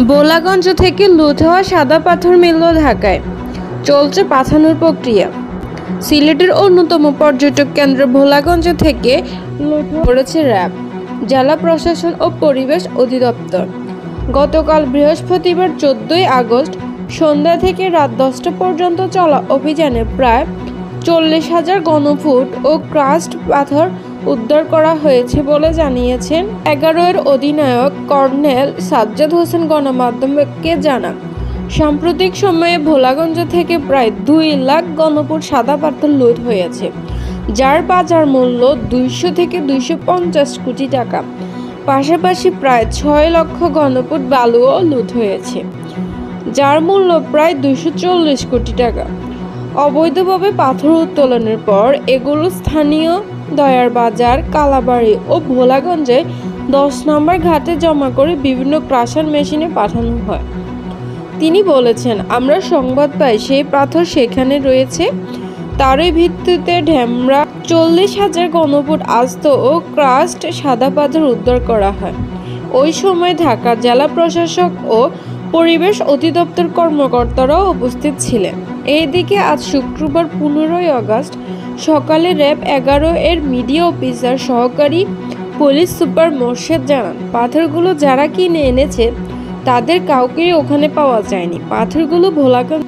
ভোলাগঞ্জ থেকে লুট হওয়া সাদা পাথর মিলল ঢাকায়, চলছে পাঠানোর প্রক্রিয়া। সিলেটের অন্যতম পর্যটক কেন্দ্র ভোলাগঞ্জ থেকে লুট করেছে র্যাব, জেলা প্রশাসন ও পরিবেশ অধিদপ্তর। গতকাল বৃহস্পতিবার 14 আগস্ট সন্ধ্যা থেকে রাত 10টা পর্যন্ত চলা অভিযানে প্রায় 40,000 ঘনফুট ও ক্রাস্ট পাথর উদ্ধার করা হয়েছে বলে জানিয়েছেন 11 এর অধিনায়ক কর্নেল সাজ্জাদ হোসেন গণমাধ্যমকে জানান। সাম্প্রতিক সময়ে ভোলাগঞ্জ থেকে প্রায় 2 লাখ ঘনফুট সাদা পাথর লুট হয়েছে, যার বাজার মূল্য 200 থেকে 250 কোটি টাকা। পাশাপাশি প্রায় 6 লক্ষ ঘনফুট বালুও লুট হয়েছে, যার মূল্য প্রায় 240 কোটি টাকা। অবৈধভাবে পাথর উত্তোলনের পর এগুলো স্থানীয় দয়ার বাজার, কালাবাড়ি ও ভোলাগঞ্জে 10 নম্বর ঘাটে জমা করে বিভিন্ন ক্রাশার মেশিনে পাঠানো হয়। তিনি বলেছেন, আমরা সংবাদ পাই সেই পাথর সেখানে রয়েছে। তারই ভিত্তিতে ঢেমরা 40,000 ঘনফুট আস্ত ও ক্রাস্ট সাদা পাথর উদ্ধার করা হয়। ওই সময় ঢাকা জেলা প্রশাসক ও পরিবেশ অধিদপ্তর কর্মকর্তারাও উপস্থিত ছিলেন। এইদিকে আজ শুক্রবার 15 আগস্ট সকালে র্যাব 11 এর মিডিয়া অফিসার সহকারী পুলিশ সুপার মোর্শেদ জানান, পাথরগুলো যারা কিনে এনেছে তাদের কাউকেই ওখানে পাওয়া যায়নি। পাথরগুলো ভোলাগঞ্জ